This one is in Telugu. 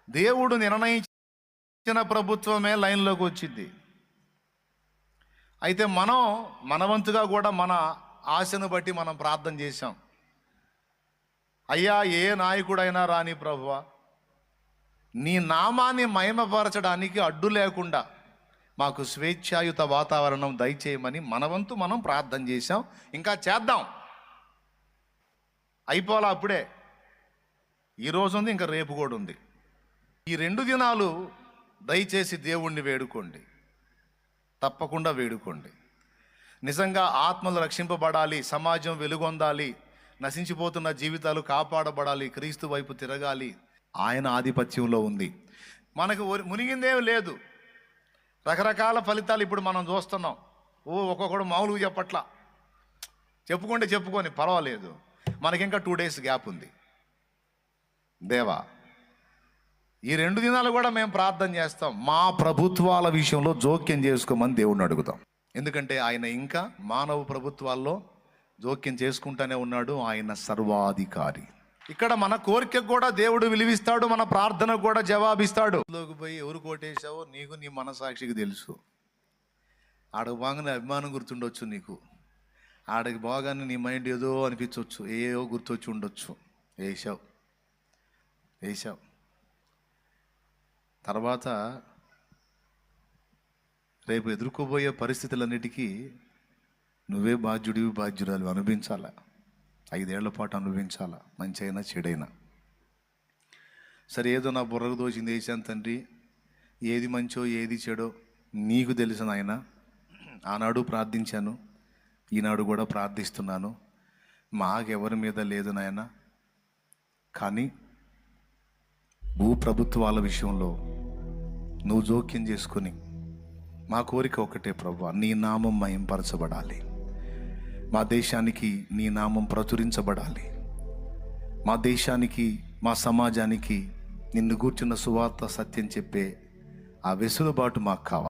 దేవుడు నిర్ణయించిన ప్రభుత్వమే లైన్లోకి వచ్చింది. అయితే మనం మనవంతుగా కూడా మన ఆశను బట్టి మనం ప్రార్థన చేశాం. అయ్యా, ఏ నాయకుడైనా రాని ప్రభువా, నీ నామాన్ని మహిమపరచడానికి అడ్డు లేకుండా మాకు స్వేచ్ఛాయుత వాతావరణం దయచేయమని మనవంతు మనం ప్రార్థన చేశాం. ఇంకా చేద్దాం. అయిపోలా అప్పుడే. ఈరోజు ఉంది, ఇంకా రేపు కూడా ఉంది. ఈ 2 దినాలు దయచేసి దేవుణ్ణి వేడుకోండి, తప్పకుండా వేడుకోండి. నిజంగా ఆత్మలు రక్షింపబడాలి, సమాజం వెలుగొందాలి, నశించిపోతున్న జీవితాలు కాపాడబడాలి, క్రీస్తు వైపు తిరగాలి. ఆయన ఆధిపత్యంలో ఉంది. మనకు మునిగిందేం లేదు. రకరకాల ఫలితాలు ఇప్పుడు మనం చూస్తున్నాం. ఒక్కొక్కడు మామూలుగా చెప్పట్లా, చెప్పుకొని పర్వాలేదు. మనకింకా 2 days గ్యాప్ ఉంది. దేవా, ఈ 2 దినాలు కూడా మేము ప్రార్థన చేస్తాం. మా ప్రభుత్వాల విషయంలో జోక్యం చేసుకోమని దేవుణ్ణి అడుగుతాం. ఎందుకంటే ఆయన ఇంకా మానవ ప్రభుత్వాల్లో జోక్యం చేసుకుంటూనే ఉన్నాడు. ఆయన సర్వాధికారి. ఇక్కడ మన కోరికకు కూడా దేవుడు విలువిస్తాడు, మన ప్రార్థనకు కూడా జవాబిస్తాడు. లోకి పోయి ఎవరు కోటేశావో నీకు నీ మనసాక్షికి తెలుసు. ఆడకు బాగానే అభిమానం గుర్తుండొచ్చు నీకు, ఆడకి బాగానే నీ మైండ్ ఏదో అనిపించవచ్చు, ఏవో గుర్తొచ్చి ఉండొచ్చు. వేసావు. తర్వాత రేపు ఎదుర్కోబోయే పరిస్థితులన్నిటికీ నువ్వే బాధ్యురాలు అనుభవించాలా. 5 ఏళ్ల పాటు అనుభవించాలా, మంచి అయినా చెడైనా. సరే, ఏదో నా బుర్రకు దోచింది వేసాను తండ్రి, ఏది మంచో ఏది చెడో నీకు తెలుసు నాయన. ఆనాడు ప్రార్థించాను, ఈనాడు కూడా ప్రార్థిస్తున్నాను. మాకెవరి మీద లేదు నాయన. కానీ భూప్రభుత్వాల విషయంలో నువ్వు జోక్యం చేసుకుని, మా కోరిక ఒకటే ప్రభువా, నీ నామం మహింపరచబడాలి, మా దేశానికి నీ నామం ప్రచురించబడాలి, మా దేశానికి మా సమాజానికి నిన్ను గూర్చున్న సువార్త సత్యం చెప్పే ఆ వెసులుబాటు మాకు కావాలి.